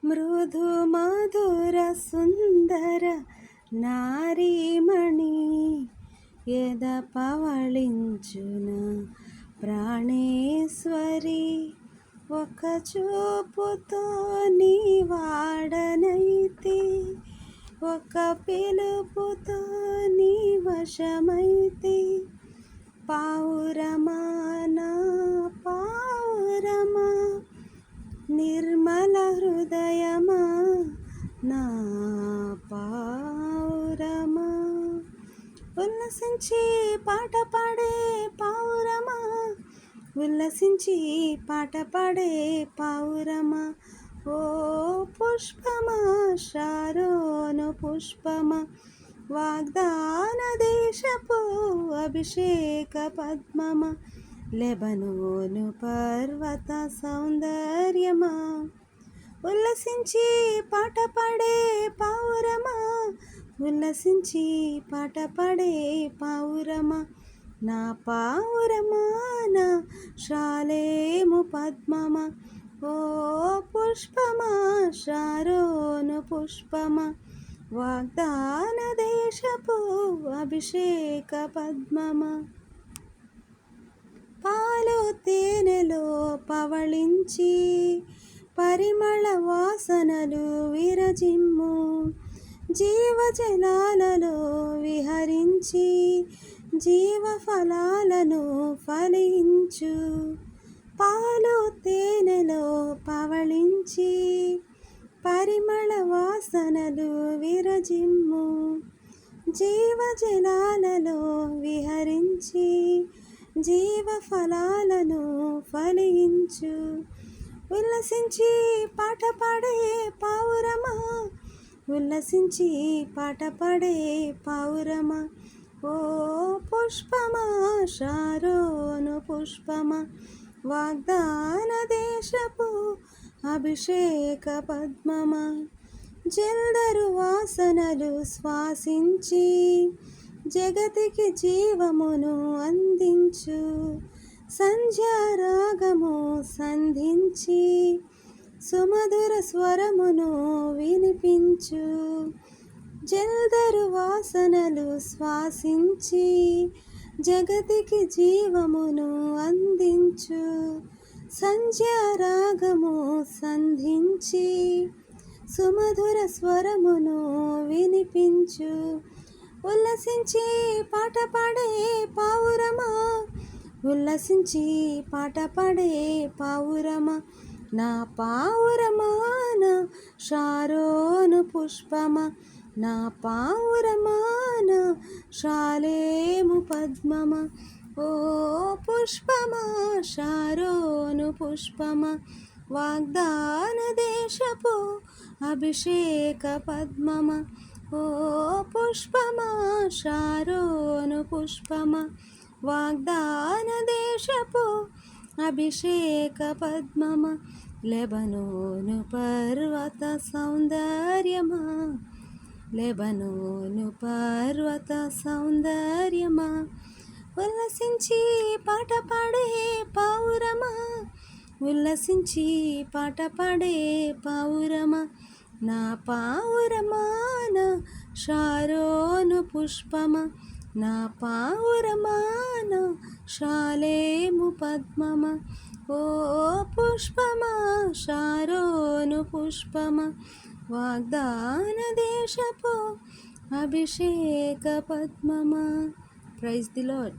మృదు మధుర సుందర నారీమణి ఎద పవళించున ప్రాణేశ్వరి ఒక చూపుతో నీ వాడనైతే ఒక పిలుపుతో నీ వశమైతే పావురమా నా పావురమా నిర్మల హృదయమా నా పావురమా ఉల్లసించి పాట పాడే పావురమా ఉల్లసించి పాట పాడే పావురమా ఓ పుష్పమా శారోను పుష్పమా వాగ్దాన దేశపు అభిషేక పద్మమా లెబనోను పర్వత సౌందర్యమా ఉల్లసించి పాట పాడే పావురమా ఉల్లసించి పాట పాడే పావురమా నా పావురమా నా శాలేము పద్మమా ఓ పుష్పమా శారోను పుష్పమా వాగ్దాన దేశపు అభిషేక పద్మమా పాలు తేనెలో పవళించి పరిమళ వాసనలు విరజిమ్ము జీవజలాలలో విహరించి జీవఫలాలను ఫలించు పాలు తేనెలో పవళించి పరిమళ వాసనలు విరజిమ్ము జీవజలాలలో విహరించి జీవఫలాలను ఫలించు ఉల్లసించి పాట పాడే పావురమా ఉల్లసించి పాట పాడే పావురమా ఓ పుష్పమా శారోను పుష్పమా వాగ్దాన దేశపు అభిషేక పద్మమా జల్దరు వాసనలు శ్వాసించి జగతికి జీవమును అందించు సంధ్యారాగము సంధించి సుమధుర స్వరమును వినిపించు జల్దరు వాసనలు శ్వాసించి జగతికి జీవమును అందించు సంధ్యారాగము సంధించి సుమధుర స్వరమును వినిపించు ఉల్లసించి పాట పాడే పావురమా ఉల్లసించి పాట పాడే పావురమా నా పావురమా నా శారోను పుష్పమా నా పావురమా నా శాలేము పద్మమా ఓ పుష్పమా శారోను పుష్పమా వాగ్దాన దేశపు అభిషేక పద్మమా ఓ పుష్పమా శారోను పుష్పమా వాగ్దాన దేశపు అభిషేక పద్మమా లెబనోను పర్వత సౌందర్యమా లెబనోను పర్వత సౌందర్యమా ఉల్లసించి పాట పాడే పావురమా ఉల్లసించి పాట పాడే పావురమా నా పావురమా నా శారోను పుష్పమా నా పావురమా నా శాలేము పద్మమా ఓ పుష్పమా శారోను పుష్పమా వాగ్దాన దేశపు అభిషేక పద్మమా. Praise the lord.